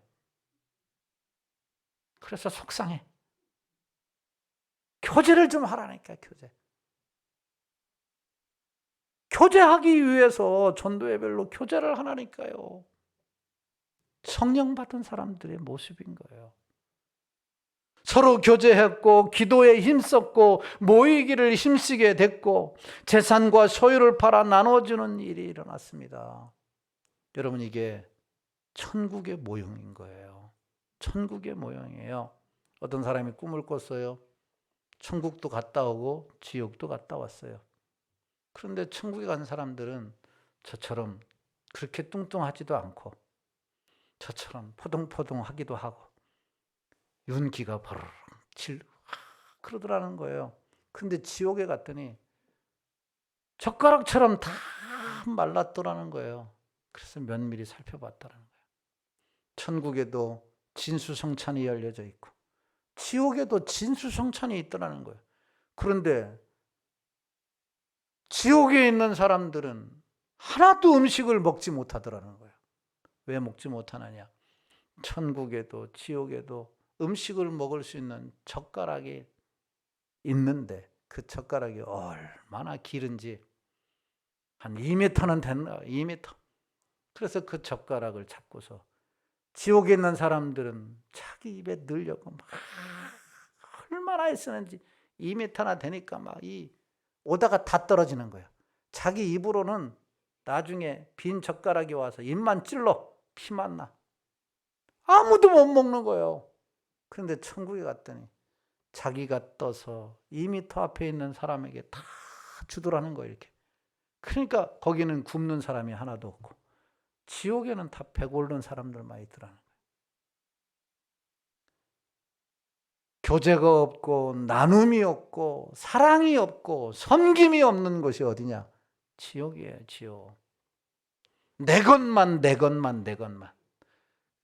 그래서 속상해. 교제를 좀 하라니까, 교제. 교제하기 위해서 전도회별로 교제를 하라니까요. 성령 받은 사람들의 모습인 거예요. 서로 교제했고 기도에 힘썼고 모이기를 힘쓰게 됐고 재산과 소유를 팔아 나눠주는 일이 일어났습니다. 여러분, 이게 천국의 모형인 거예요. 천국의 모형이에요. 어떤 사람이 꿈을 꿨어요. 천국도 갔다 오고 지옥도 갔다 왔어요. 그런데 천국에 간 사람들은 저처럼 그렇게 뚱뚱하지도 않고 저처럼 포동포동하기도 하고 윤기가 버르르 그러더라는 거예요. 근데 지옥에 갔더니 젓가락처럼 다 말랐더라는 거예요. 그래서 면밀히 살펴봤다는 거예요. 천국에도 진수성찬이 열려져 있고 지옥에도 진수성찬이 있더라는 거예요. 그런데 지옥에 있는 사람들은 하나도 음식을 먹지 못하더라는 거예요. 왜 먹지 못하느냐? 천국에도 지옥에도 음식을 먹을 수 있는 젓가락이 있는데 그 젓가락이 얼마나 길은지 한 2m는 됐나? 2m. 그래서 그 젓가락을 잡고서 지옥에 있는 사람들은 자기 입에 넣으려고 막 얼마나 애쓰는지 2m나 되니까 막 오다가 다 떨어지는 거예요. 자기 입으로는 나중에 빈 젓가락이 와서 입만 찔러 피만 나. 아무도 못 먹는 거예요. 그런데 천국에 갔더니 자기가 떠서 2m 앞에 있는 사람에게 다 주더라는 거예요. 이렇게. 그러니까 거기는 굶는 사람이 하나도 없고 지옥에는 다 배고른 사람들만 있더라는 거예요. 교제가 없고 나눔이 없고 사랑이 없고 섬김이 없는 곳이 어디냐? 지옥이에요. 지옥. 내 것만 내 것만 내 것만.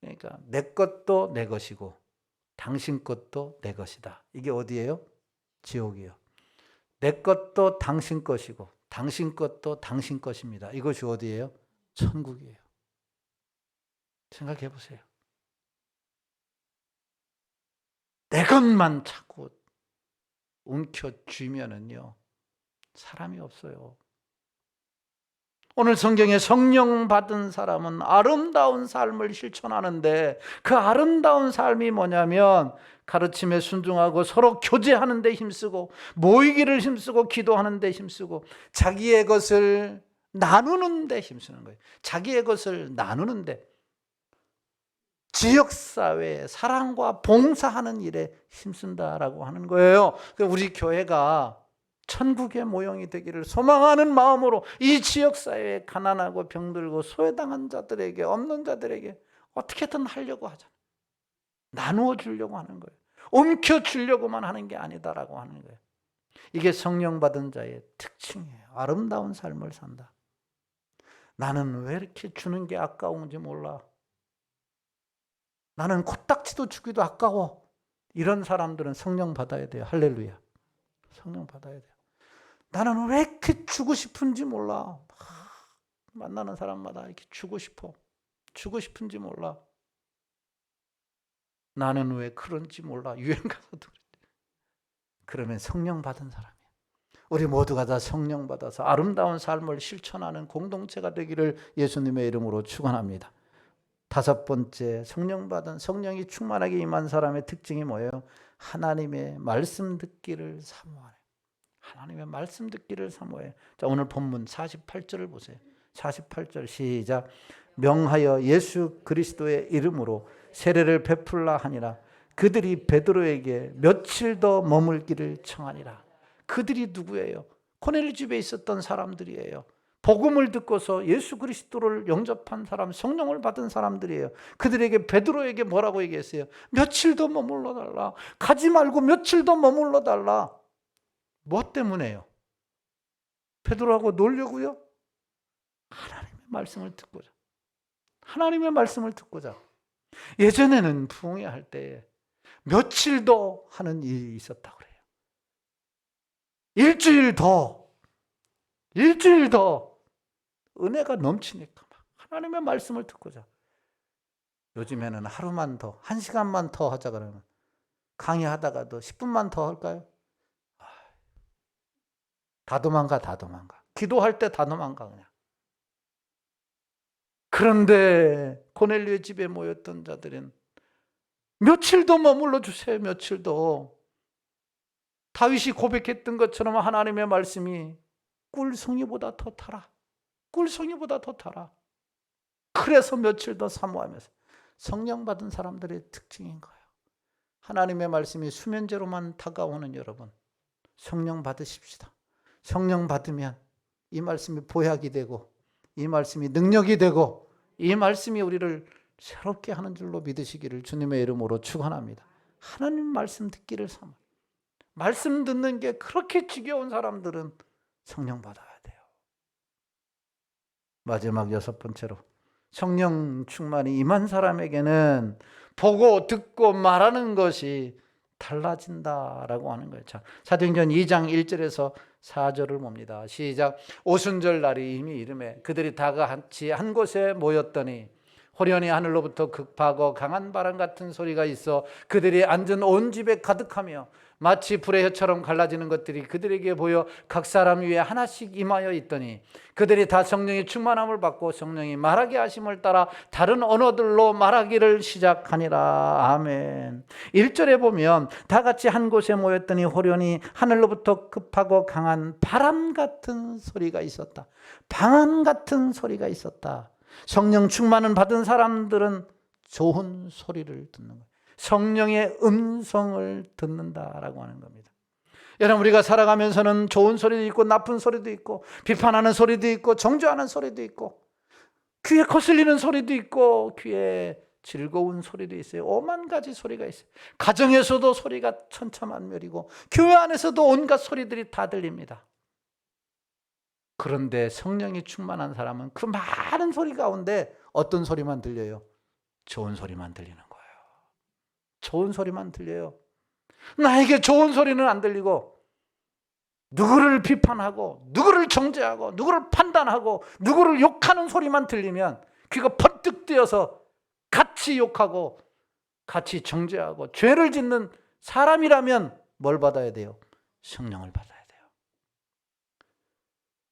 그러니까 내 것도 내 것이고 당신 것도 내 것이다. 이게 어디예요? 지옥이에요. 내 것도 당신 것이고 당신 것도 당신 것입니다. 이것이 어디예요? 천국이에요. 생각해 보세요. 내 것만 자꾸 움켜쥐면은요, 사람이 없어요. 오늘 성경에 성령 받은 사람은 아름다운 삶을 실천하는데 그 아름다운 삶이 뭐냐면 가르침에 순종하고 서로 교제하는 데 힘쓰고 모이기를 힘쓰고 기도하는 데 힘쓰고 자기의 것을 나누는 데 힘쓰는 거예요. 자기의 것을 나누는 데, 지역사회에 사랑과 봉사하는 일에 힘쓴다라고 하는 거예요. 우리 교회가 천국의 모형이 되기를 소망하는 마음으로 이 지역사회에 가난하고 병들고 소외당한 자들에게, 없는 자들에게 어떻게든 하려고 하잖아요. 나누어 주려고 하는 거예요. 옮겨주려고만 하는 게 아니다라고 하는 거예요. 이게 성령 받은 자의 특징이에요. 아름다운 삶을 산다. 나는 왜 이렇게 주는 게 아까운지 몰라. 나는 코딱지도 주기도 아까워. 이런 사람들은 성령 받아야 돼요. 할렐루야. 성령 받아야 돼요. 나는 왜 이렇게 주고 싶은지 몰라. 만나는 사람마다 이렇게 주고 싶어. 주고 싶은지 몰라. 나는 왜 그런지 몰라. 유행 가서도 그래. 그러면 성령 받은 사람이야. 우리 모두가 다 성령 받아서 아름다운 삶을 실천하는 공동체가 되기를 예수님의 이름으로 축원합니다. 다섯 번째, 성령 받은, 성령이 충만하게 임한 사람의 특징이 뭐예요? 하나님의 말씀 듣기를 사모하네. 하나님의 말씀 듣기를 사모해. 자, 오늘 본문 48절을 보세요. 48절 시작. 명하여 예수 그리스도의 이름으로 세례를 베풀라 하니라. 그들이 베드로에게 며칠 더 머물기를 청하니라. 그들이 누구예요? 코넬료 집에 있었던 사람들이에요. 복음을 듣고서 예수 그리스도를 영접한 사람, 성령을 받은 사람들이에요. 그들에게, 베드로에게 뭐라고 얘기했어요? 며칠 더 머물러 달라. 가지 말고 며칠 더 머물러 달라. 뭐 때문에요? 베드로하고 놀려고요? 하나님의 말씀을 듣고자. 하나님의 말씀을 듣고자. 예전에는 부흥회 할 때 며칠 더 하는 일이 있었다고 그래요. 일주일 더 은혜가 넘치니까 막 하나님의 말씀을 듣고자. 요즘에는 하루만 더, 1시간만 더 하자 그러면 강의하다가도 10분만 더 할까요? 다 도망가. 기도할 때 다 도망가 그냥. 그런데 고넬료의 집에 모였던 자들은 며칠도 머물러 주세요. 며칠도. 다윗이 고백했던 것처럼 하나님의 말씀이 꿀송이보다 더 달아. 꿀송이보다 더 달아. 그래서 며칠 더 사모하면서. 성령 받은 사람들의 특징인 거예요. 하나님의 말씀이 수면제로만 다가오는 여러분, 성령 받으십시다. 성령 받으면 이 말씀이 보약이 되고, 이 말씀이 능력이 되고, 이 말씀이 우리를 새롭게 하는 줄로 믿으시기를 주님의 이름으로 축원합니다. 하나님 말씀 듣기를 삼아. 말씀 듣는 게 그렇게 지겨운 사람들은 성령 받아야 돼요. 마지막 6번째로, 성령 충만이 임한 사람에게는 보고 듣고 말하는 것이 달라진다라고 하는 거예요. 자, 사도행전 2장 1절에서 4절을 봅니다. 시작. 오순절 날이 이미 이르매 그들이 다 같이 한 곳에 모였더니 호련히 하늘로부터 급하고 강한 바람 같은 소리가 있어 그들이 앉은 온 집에 가득하며 마치 불의 혀처럼 갈라지는 것들이 그들에게 보여 각 사람 위에 하나씩 임하여 있더니 그들이 다 성령의 충만함을 받고 성령이 말하게 하심을 따라 다른 언어들로 말하기를 시작하니라. 아멘. 1절에 보면 다 같이 한 곳에 모였더니 호련히 하늘로부터 급하고 강한 바람 같은 소리가 있었다. 방언 같은 소리가 있었다. 성령 충만을 받은 사람들은 좋은 소리를 듣는 거예요. 성령의 음성을 듣는다라고 하는 겁니다. 여러분, 우리가 살아가면서는 좋은 소리도 있고 나쁜 소리도 있고 비판하는 소리도 있고 정죄하는 소리도 있고 귀에 거슬리는 소리도 있고 귀에 즐거운 소리도 있어요. 오만 가지 소리가 있어요. 가정에서도 소리가 천차만별이고 교회 안에서도 온갖 소리들이 다 들립니다. 그런데 성령이 충만한 사람은 그 많은 소리 가운데 어떤 소리만 들려요? 좋은 소리만 들리는 거예요. 좋은 소리만 들려요. 나에게 좋은 소리는 안 들리고 누구를 비판하고 누구를 정죄하고 누구를 판단하고 누구를 욕하는 소리만 들리면 귀가 번뜩 뜨여서 같이 욕하고 같이 정죄하고 죄를 짓는 사람이라면 뭘 받아야 돼요? 성령을 받아야 돼요.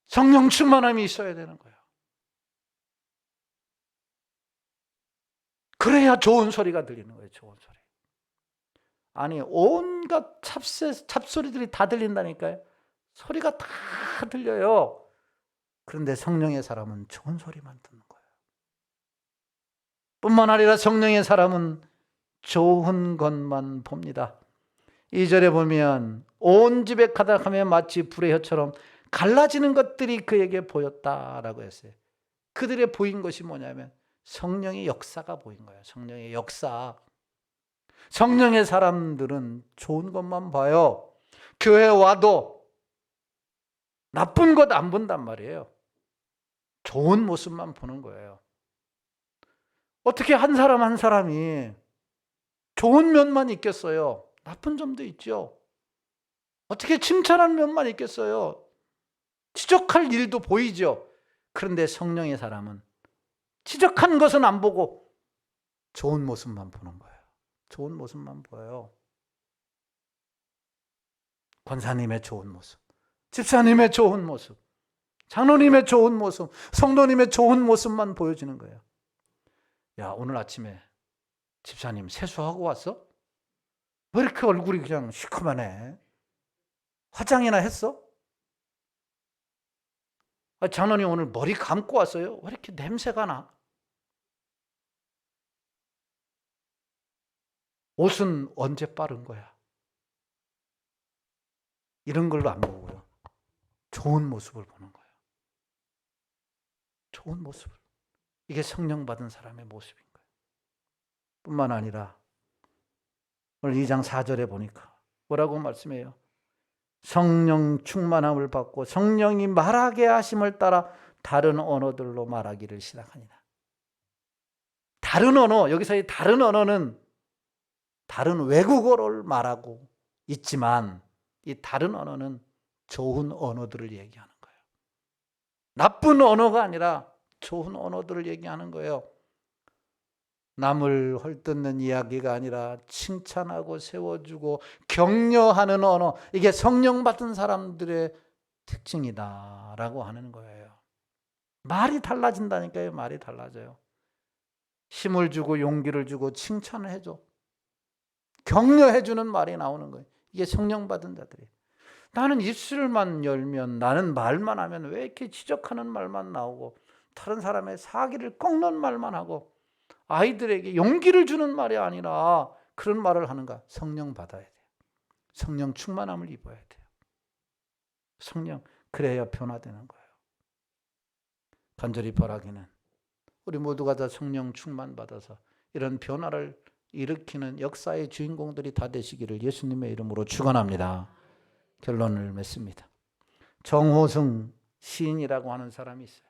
성령 충만함이 있어야 되는 거예요. 그래야 좋은 소리가 들리는 거예요. 좋은 소리. 아니, 온갖 잡소리들이 다 들린다니까요. 소리가 다 들려요. 그런데 성령의 사람은 좋은 소리만 듣는 거예요. 뿐만 아니라 성령의 사람은 좋은 것만 봅니다. 2절에 보면 온 집에 가득하며 마치 불의 혀처럼 갈라지는 것들이 그에게 보였다라고 했어요. 그들의 보인 것이 뭐냐면 성령의 역사가 보인 거예요. 성령의 역사. 성령의 사람들은 좋은 것만 봐요. 교회 와도 나쁜 것 안 본단 말이에요. 좋은 모습만 보는 거예요. 어떻게 한 사람 한 사람이 좋은 면만 있겠어요? 나쁜 점도 있죠. 어떻게 칭찬한 면만 있겠어요? 지적할 일도 보이죠. 그런데 성령의 사람은 지적한 것은 안 보고 좋은 모습만 보는 거예요. 좋은 모습만 보여요. 권사님의 좋은 모습, 집사님의 좋은 모습, 장로님의 좋은 모습, 성도님의 좋은 모습만 보여지는 거예요. 야, 오늘 아침에 집사님 세수하고 왔어? 왜 이렇게 얼굴이 그냥 시커먼해? 화장이나 했어? 장로님 오늘 머리 감고 왔어요? 왜 이렇게 냄새가 나? 옷은 언제 빠른 거야? 이런 걸로 안 보고요. 좋은 모습을 보는 거예요. 좋은 모습을. 이게 성령 받은 사람의 모습인 거예요. 뿐만 아니라 오늘 2장 4절에 보니까 뭐라고 말씀해요? 성령 충만함을 받고 성령이 말하게 하심을 따라 다른 언어들로 말하기를 시작하니라. 다른 언어, 여기서의 다른 언어는 다른 외국어를 말하고 있지만 이 다른 언어는 좋은 언어들을 얘기하는 거예요. 나쁜 언어가 아니라 좋은 언어들을 얘기하는 거예요. 남을 헐뜯는 이야기가 아니라 칭찬하고 세워주고 격려하는 언어, 이게 성령 받은 사람들의 특징이다라고 하는 거예요. 말이 달라진다니까요. 말이 달라져요. 힘을 주고 용기를 주고 칭찬을 해줘, 격려해 주는 말이 나오는 거예요. 이게 성령 받은 자들이에요. 나는 입술만 열면, 나는 말만 하면 왜 이렇게 지적하는 말만 나오고 다른 사람의 사기를 꺾는 말만 하고 아이들에게 용기를 주는 말이 아니라 그런 말을 하는가? 성령 받아야 돼요. 성령 충만함을 입어야 돼요. 성령, 그래야 변화되는 거예요. 간절히 바라기는 우리 모두가 다 성령 충만 받아서 이런 변화를 일으키는 역사의 주인공들이 다 되시기를 예수님의 이름으로 축원합니다. 결론을 맺습니다. 정호승 시인이라고 하는 사람이 있어요.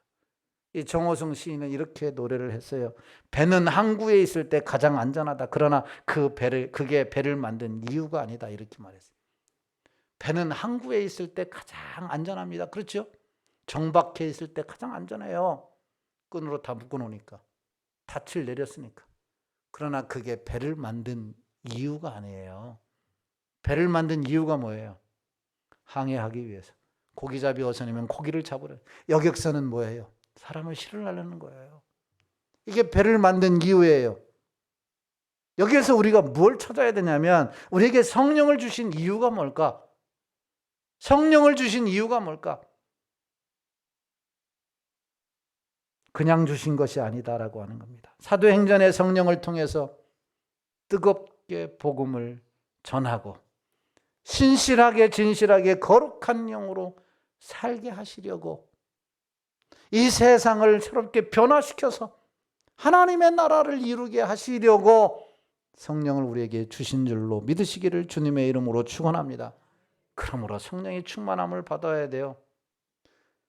이 정호승 시인은 이렇게 노래를 했어요. 배는 항구에 있을 때 가장 안전하다. 그러나 그게 배를 만든 이유가 아니다. 이렇게 말했어요. 배는 항구에 있을 때 가장 안전합니다. 그렇죠? 정박해 있을 때 가장 안전해요. 끈으로 다 묶어놓으니까, 닻을 내렸으니까. 그러나 그게 배를 만든 이유가 아니에요. 배를 만든 이유가 뭐예요? 항해하기 위해서. 고기잡이 어선이면 고기를 잡으려. 여객선은 뭐예요? 사람을 실으려는 거예요. 이게 배를 만든 이유예요. 여기에서 우리가 뭘 찾아야 되냐면, 우리에게 성령을 주신 이유가 뭘까? 성령을 주신 이유가 뭘까? 그냥 주신 것이 아니다라고 하는 겁니다. 사도행전의 성령을 통해서 뜨겁게 복음을 전하고 신실하게 진실하게 거룩한 영으로 살게 하시려고 이 세상을 새롭게 변화시켜서 하나님의 나라를 이루게 하시려고 성령을 우리에게 주신 줄로 믿으시기를 주님의 이름으로 축원합니다. 그러므로 성령의 충만함을 받아야 돼요.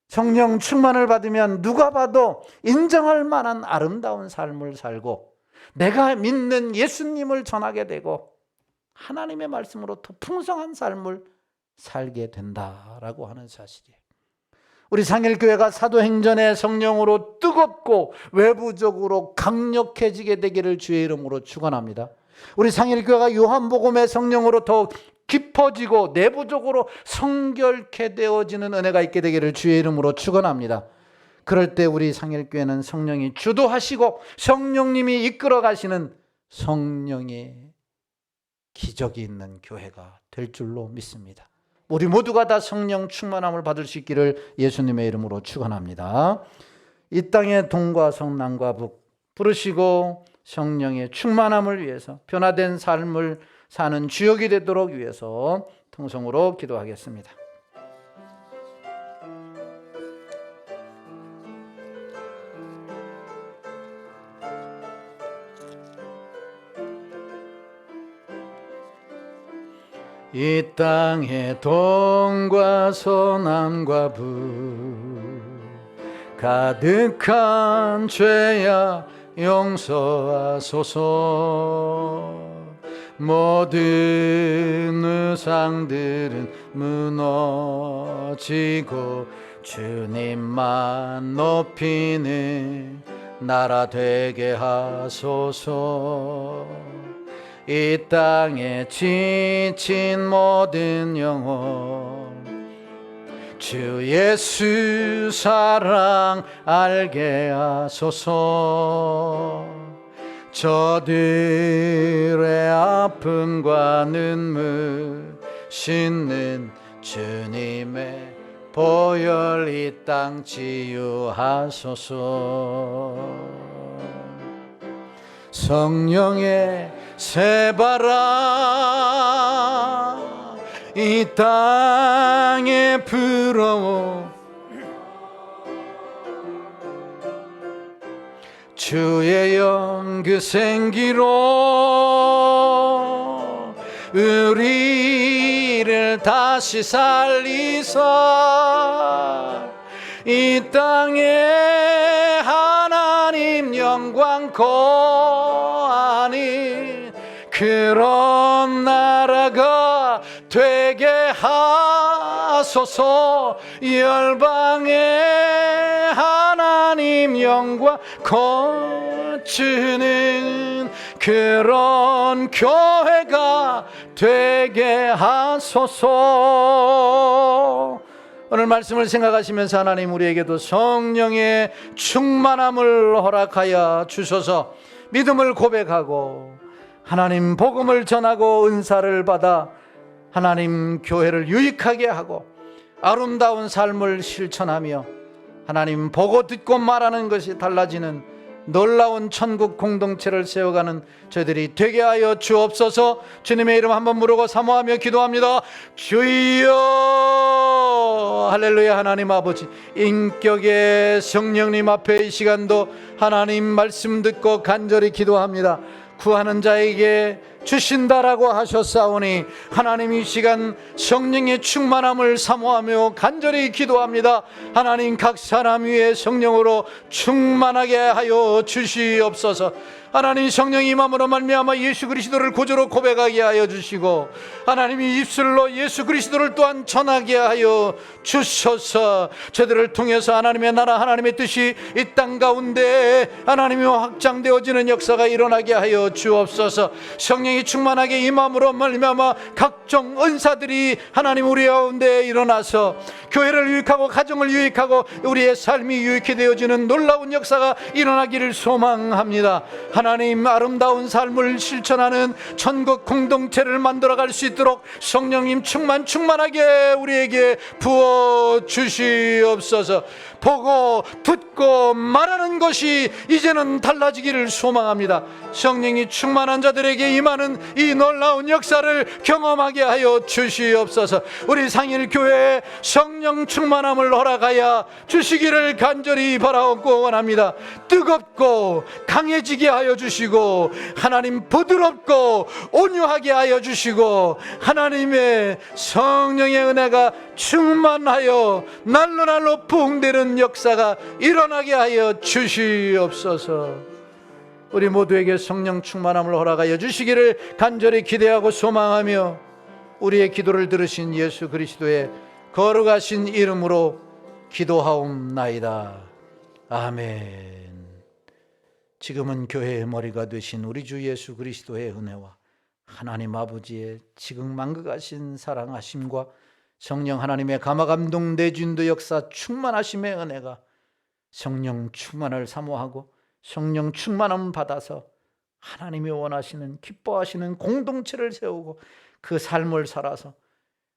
성령 충만을 받으면 누가 봐도 인정할 만한 아름다운 삶을 살고 내가 믿는 예수님을 전하게 되고 하나님의 말씀으로 더 풍성한 삶을 살게 된다라고 하는 사실이에요. 우리 상일교회가 사도행전의 성령으로 뜨겁고 외부적으로 강력해지게 되기를 주의 이름으로 축원합니다. 우리 상일교회가 요한복음의 성령으로 더 깊어지고 내부적으로 성결케 되어지는 은혜가 있게 되기를 주의 이름으로 축원합니다. 그럴 때 우리 상일교회는 성령이 주도하시고 성령님이 이끌어 가시는 성령의 기적이 있는 교회가 될 줄로 믿습니다. 우리 모두가 다 성령 충만함을 받을 수 있기를 예수님의 이름으로 축원합니다. 이 땅의 동과 서남과 북 부르시고 성령의 충만함을 위해서 변화된 삶을 사는 주역이 되도록 위해서 통성으로 기도하겠습니다. 이 땅의 동과 서남과 북 가득한 죄야 용서하소서. 모든 우상들은 무너지고 주님만 높이는 나라 되게 하소서. 이 땅에 지친 모든 영혼 주 예수 사랑 알게 하소서. 저들의 아픔과 눈물 씻는 주님의 보혈 이 땅 치유하소서. 성령의 새바람 이 땅에 불어오 주의 영 그 생기로 우리를 다시 살리사 이 땅에 하나님 영광 거하니 그런 나라가 되게 하소서. 열방의 하나님 영광 거치는 그런 교회가 되게 하소서. 오늘 말씀을 생각하시면서 하나님 우리에게도 성령의 충만함을 허락하여 주셔서 믿음을 고백하고 하나님 복음을 전하고 은사를 받아 하나님 교회를 유익하게 하고 아름다운 삶을 실천하며 하나님 보고 듣고 말하는 것이 달라지는 놀라운 천국 공동체를 세워가는 저희들이 되게 하여 주옵소서. 주님의 이름 한번 부르고 사모하며 기도합니다. 주여. 할렐루야. 하나님 아버지, 인격의 성령님 앞에 이 시간도 하나님 말씀 듣고 간절히 기도합니다. 구하는 자에게 주신다라고 하셨사오니 하나님 이 시간 성령의 충만함을 사모하며 간절히 기도합니다. 하나님 각 사람 위에 성령으로 충만하게 하여 주시옵소서. 하나님 성령이 임함으로 말미암아 예수 그리스도를 구주로 고백하게 하여 주시고 하나님이 입술로 예수 그리스도를 또한 전하게 하여 주셔서 저들을 통해서 하나님의 나라 하나님의 뜻이 이 땅 가운데 하나님이 확장되어지는 역사가 일어나게 하여 주옵소서. 성령이 충만하게 임함으로 말미암아 각종 은사들이 하나님 우리 가운데 일어나서 교회를 유익하고 가정을 유익하고 우리의 삶이 유익히 되어지는 놀라운 역사가 일어나기를 소망합니다. 하나님 아름다운 삶을 실천하는 천국 공동체를 만들어갈 수 있도록 성령님 충만하게 우리에게 부어 주시옵소서. 보고 듣고 말하는 것이 이제는 달라지기를 소망합니다. 성령이 충만한 자들에게 임하는 이 놀라운 역사를 경험하게 하여 주시옵소서. 우리 상일교회에 성령 충만함을 허락하여 주시기를 간절히 바라옵고 원합니다. 뜨겁고 강해지게 하여 주시고 하나님 부드럽고 온유하게 하여 주시고 하나님의 성령의 은혜가 충만하여 날로 부흥되는 역사가 일어나게 하여 주시옵소서. 우리 모두에게 성령 충만함을 허락하여 주시기를 간절히 기대하고 소망하며 우리의 기도를 들으신 예수 그리스도의 거룩하신 이름으로 기도하옵나이다. 아멘. 지금은 교회의 머리가 되신 우리 주 예수 그리스도의 은혜와 하나님 아버지의 지극만극하신 사랑하심과 성령 하나님의 감화감동 내주인도 역사 충만하심의 은혜가 성령 충만을 사모하고 성령 충만함 받아서 하나님이 원하시는 기뻐하시는 공동체를 세우고 그 삶을 살아서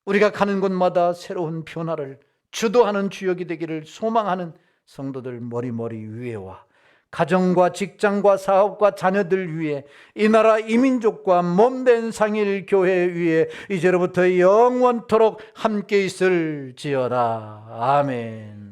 우리가 가는 곳마다 새로운 변화를 주도하는 주역이 되기를 소망하는 성도들 머리 위에와 가정과 직장과 사업과 자녀들 위에 이 나라 이 민족과 몸된 상일교회 위에 이제로부터 영원토록 함께 있을지어다. 아멘.